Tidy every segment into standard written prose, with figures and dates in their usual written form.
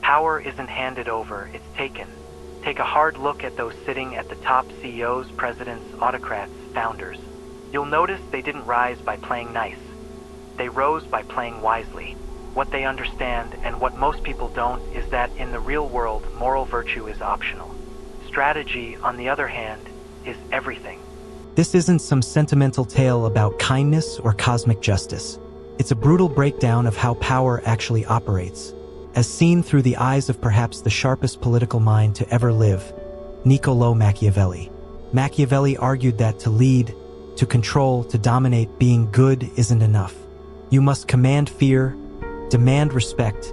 Power isn't handed over, it's taken. Take a hard look at those sitting at the top: CEOs, presidents, autocrats, founders. You'll notice they didn't rise by playing nice. They rose by playing wisely. What they understand, and what most people don't, is that in the real world, moral virtue is optional. Strategy, on the other hand, is everything. This isn't some sentimental tale about kindness or cosmic justice. It's a brutal breakdown of how power actually operates, as seen through the eyes of perhaps the sharpest political mind to ever live, Niccolò Machiavelli. Machiavelli argued that to lead, to control, to dominate, being good isn't enough. You must command fear, demand respect,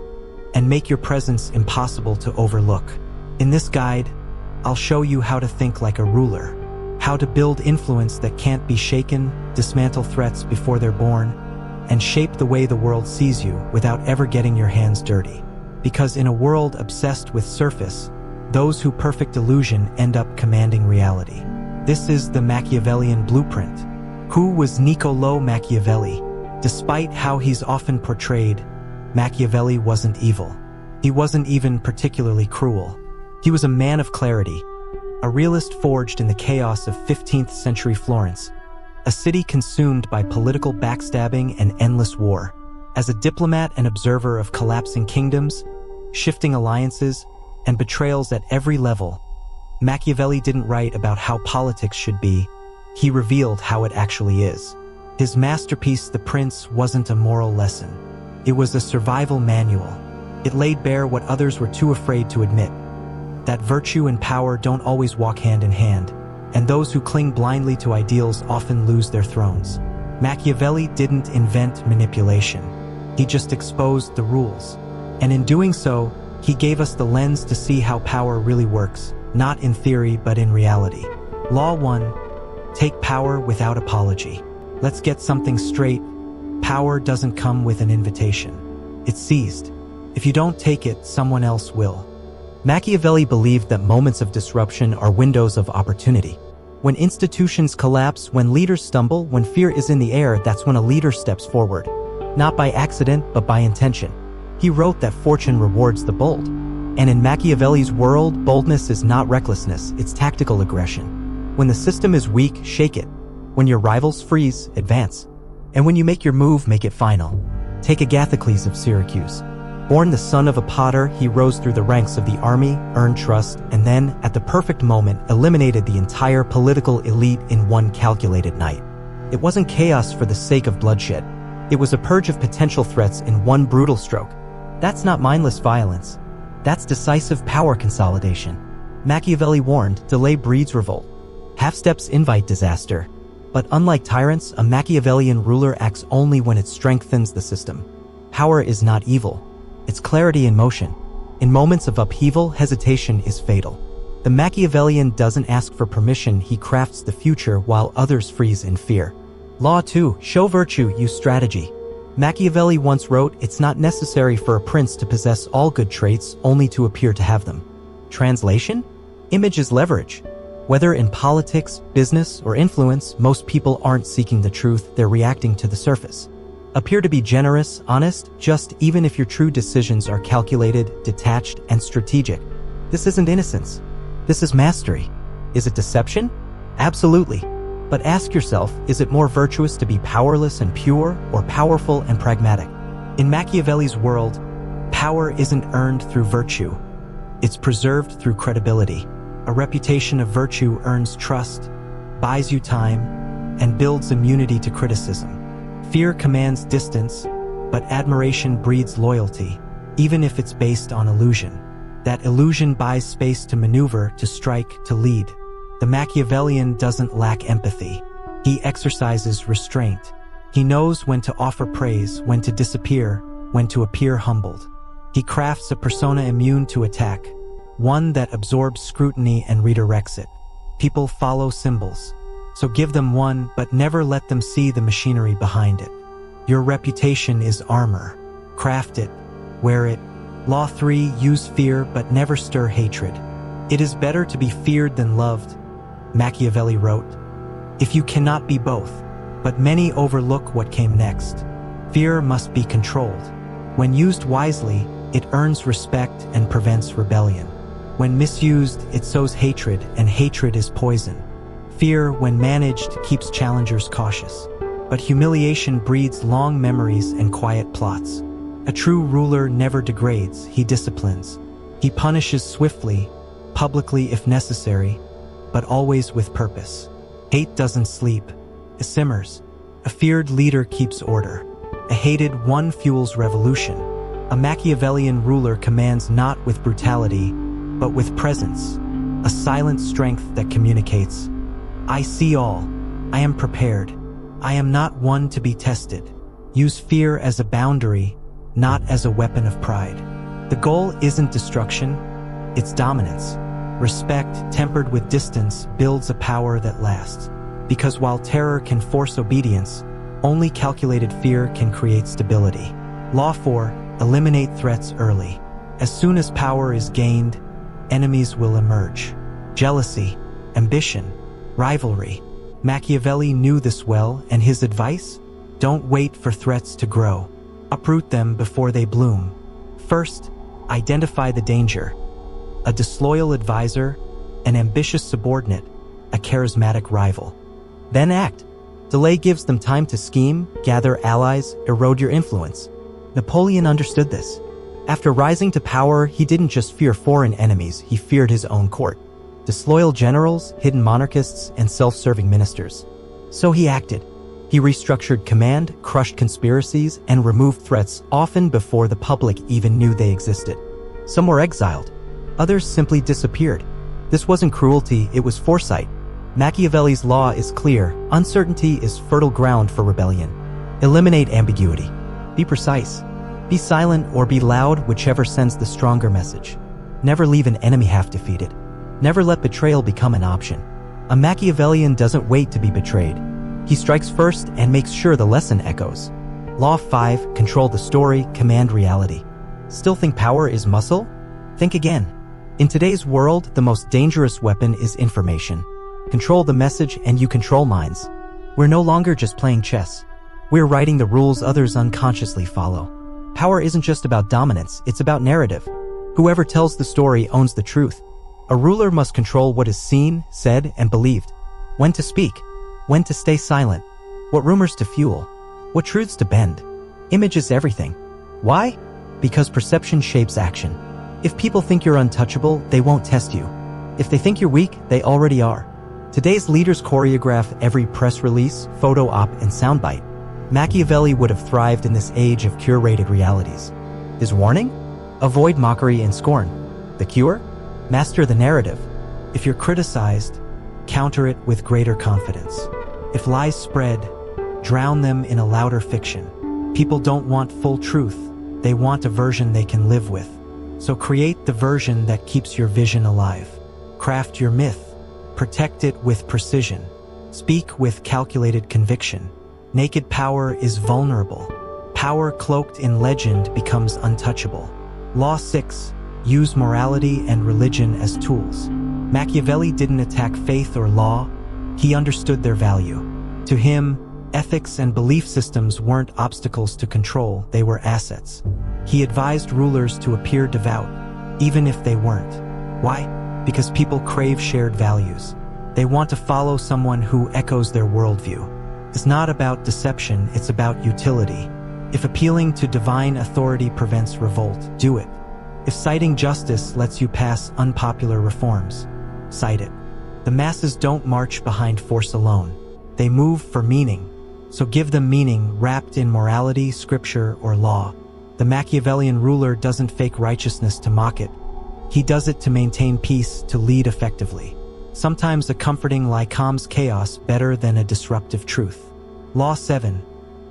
and make your presence impossible to overlook. In this guide, I'll show you how to think like a ruler, how to build influence that can't be shaken, dismantle threats before they're born, and shape the way the world sees you without ever getting your hands dirty. Because in a world obsessed with surface, those who perfect illusion end up commanding reality. This is the Machiavellian blueprint. Who was Niccolò Machiavelli? Despite how he's often portrayed, Machiavelli wasn't evil. He wasn't even particularly cruel. He was a man of clarity, a realist forged in the chaos of 15th century Florence, a city consumed by political backstabbing and endless war. As a diplomat and observer of collapsing kingdoms, shifting alliances, and betrayals at every level, Machiavelli didn't write about how politics should be, he revealed how it actually is. His masterpiece, The Prince, wasn't a moral lesson. It was a survival manual. It laid bare what others were too afraid to admit: that virtue and power don't always walk hand in hand, and those who cling blindly to ideals often lose their thrones. Machiavelli didn't invent manipulation. He just exposed the rules. And in doing so, he gave us the lens to see how power really works, not in theory but in reality. Law 1. Take power without apology. Let's get something straight. Power doesn't come with an invitation. It's seized. If you don't take it, someone else will. Machiavelli believed that moments of disruption are windows of opportunity. When institutions collapse, when leaders stumble, when fear is in the air, that's when a leader steps forward. Not by accident, but by intention. He wrote that fortune rewards the bold. And in Machiavelli's world, boldness is not recklessness, it's tactical aggression. When the system is weak, shake it. When your rivals freeze, advance. And when you make your move, make it final. Take Agathocles of Syracuse. Born the son of a potter, he rose through the ranks of the army, earned trust, and then, at the perfect moment, eliminated the entire political elite in one calculated night. It wasn't chaos for the sake of bloodshed. It was a purge of potential threats in one brutal stroke. That's not mindless violence. That's decisive power consolidation. Machiavelli warned, delay breeds revolt. Half steps invite disaster. But unlike tyrants, a Machiavellian ruler acts only when it strengthens the system. Power is not evil. It's clarity in motion. In moments of upheaval, hesitation is fatal. The Machiavellian doesn't ask for permission, he crafts the future while others freeze in fear. Law 2. Show virtue, use strategy. Machiavelli once wrote, it's not necessary for a prince to possess all good traits, only to appear to have them. Translation? Image is leverage. Whether in politics, business, or influence, most people aren't seeking the truth, they're reacting to the surface. Appear to be generous, honest, just, even if your true decisions are calculated, detached, and strategic. This isn't innocence. This is mastery. Is it deception? Absolutely. But ask yourself, is it more virtuous to be powerless and pure, or powerful and pragmatic? In Machiavelli's world, power isn't earned through virtue. It's preserved through credibility. A reputation of virtue earns trust, buys you time, and builds immunity to criticism. Fear commands distance, but admiration breeds loyalty, even if it's based on illusion. That illusion buys space to maneuver, to strike, to lead. The Machiavellian doesn't lack empathy. He exercises restraint. He knows when to offer praise, when to disappear, when to appear humbled. He crafts a persona immune to attack, one that absorbs scrutiny and redirects it. People follow symbols, so give them one, but never let them see the machinery behind it. Your reputation is armor. Craft it, wear it. Law 3. Use fear, but never stir hatred. It is better to be feared than loved, Machiavelli wrote. If you cannot be both, but many overlook what came next. Fear must be controlled. When used wisely, it earns respect and prevents rebellion. When misused, it sows hatred, and hatred is poison. Fear, when managed, keeps challengers cautious. But humiliation breeds long memories and quiet plots. A true ruler never degrades, he disciplines. He punishes swiftly, publicly if necessary, but always with purpose. Hate doesn't sleep, it simmers. A feared leader keeps order. A hated one fuels revolution. A Machiavellian ruler commands not with brutality, but with presence. A silent strength that communicates. I see all. I am prepared. I am not one to be tested. Use fear as a boundary, not as a weapon of pride. The goal isn't destruction, it's dominance. Respect, tempered with distance, builds a power that lasts. Because while terror can force obedience, only calculated fear can create stability. Law 4, eliminate threats early. As soon as power is gained, enemies will emerge. Jealousy, ambition, rivalry. Machiavelli knew this well, and his advice? Don't wait for threats to grow. Uproot them before they bloom. First, identify the danger. A disloyal advisor, an ambitious subordinate, a charismatic rival. Then act. Delay gives them time to scheme, gather allies, erode your influence. Napoleon understood this. After rising to power, he didn't just fear foreign enemies, he feared his own court. Disloyal generals, hidden monarchists, and self-serving ministers. So he acted. He restructured command, crushed conspiracies, and removed threats often before the public even knew they existed. Some were exiled. Others simply disappeared. This wasn't cruelty, it was foresight. Machiavelli's law is clear. Uncertainty is fertile ground for rebellion. Eliminate ambiguity. Be precise. Be silent or be loud, whichever sends the stronger message. Never leave an enemy half-defeated. Never let betrayal become an option. A Machiavellian doesn't wait to be betrayed. He strikes first and makes sure the lesson echoes. Law 5, control the story, command reality. Still think power is muscle? Think again. In today's world, the most dangerous weapon is information. Control the message and you control minds. We're no longer just playing chess. We're writing the rules others unconsciously follow. Power isn't just about dominance, it's about narrative. Whoever tells the story owns the truth. A ruler must control what is seen, said, and believed. When to speak, when to stay silent, what rumors to fuel, what truths to bend. Image is everything. Why? Because perception shapes action. If people think you're untouchable, they won't test you. If they think you're weak, they already are. Today's leaders choreograph every press release, photo op, and soundbite. Machiavelli would have thrived in this age of curated realities. His warning? Avoid mockery and scorn. The cure? Master the narrative. If you're criticized, counter it with greater confidence. If lies spread, drown them in a louder fiction. People don't want full truth, they want a version they can live with. So create the version that keeps your vision alive. Craft your myth. Protect it with precision. Speak with calculated conviction. Naked power is vulnerable. Power cloaked in legend becomes untouchable. Law 6. Use morality and religion as tools. Machiavelli didn't attack faith or law, he understood their value. To him, ethics and belief systems weren't obstacles to control, they were assets. He advised rulers to appear devout, even if they weren't. Why? Because people crave shared values. They want to follow someone who echoes their worldview. It's not about deception, it's about utility. If appealing to divine authority prevents revolt, do it. If citing justice lets you pass unpopular reforms, cite it. The masses don't march behind force alone. They move for meaning. So give them meaning wrapped in morality, scripture, or law. The Machiavellian ruler doesn't fake righteousness to mock it. He does it to maintain peace, to lead effectively. Sometimes a comforting lie calms chaos better than a disruptive truth. Law 7.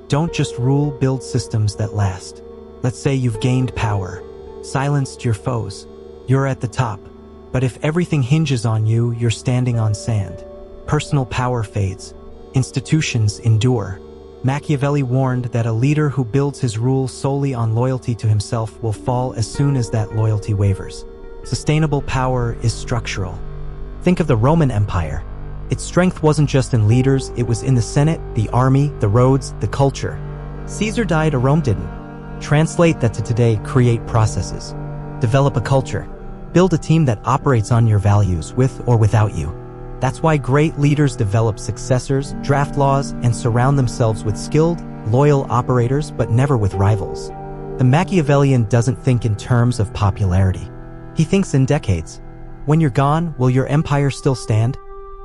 Don't just rule, build systems that last. Let's say you've gained power. Silenced your foes. You're at the top. But if everything hinges on you, you're standing on sand. Personal power fades. Institutions endure. Machiavelli warned that a leader who builds his rule solely on loyalty to himself will fall as soon as that loyalty wavers. Sustainable power is structural. Think of the Roman Empire. Its strength wasn't just in leaders, it was in the Senate, the army, the roads, the culture. Caesar died, Rome didn't. Translate that to today, create processes. Develop a culture. Build a team that operates on your values, with or without you. That's why great leaders develop successors, draft laws, and surround themselves with skilled, loyal operators, but never with rivals. The Machiavellian doesn't think in terms of popularity. He thinks in decades. When you're gone, will your empire still stand?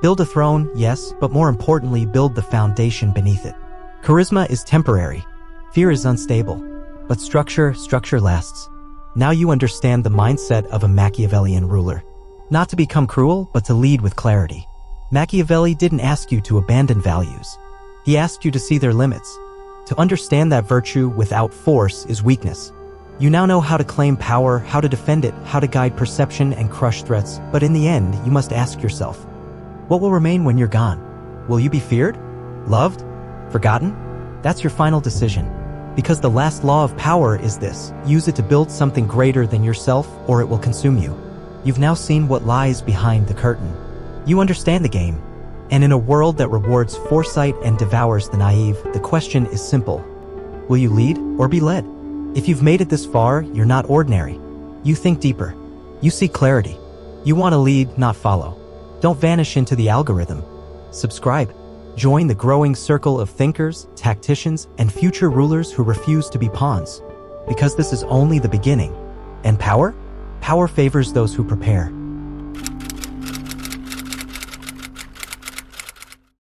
Build a throne, yes, but more importantly, build the foundation beneath it. Charisma is temporary. Fear is unstable. But structure lasts. Now you understand the mindset of a Machiavellian ruler. Not to become cruel, but to lead with clarity. Machiavelli didn't ask you to abandon values. He asked you to see their limits. To understand that virtue without force is weakness. You now know how to claim power, how to defend it, how to guide perception and crush threats, but in the end, you must ask yourself, what will remain when you're gone? Will you be feared? Loved? Forgotten? That's your final decision. Because the last law of power is this: use it to build something greater than yourself, or it will consume you. You've now seen what lies behind the curtain. You understand the game. And in a world that rewards foresight and devours the naive, the question is simple. Will you lead or be led? If you've made it this far, you're not ordinary. You think deeper. You seek clarity. You want to lead, not follow. Don't vanish into the algorithm. Subscribe. Join the growing circle of thinkers, tacticians, and future rulers who refuse to be pawns. Because this is only the beginning. And power? Power favors those who prepare.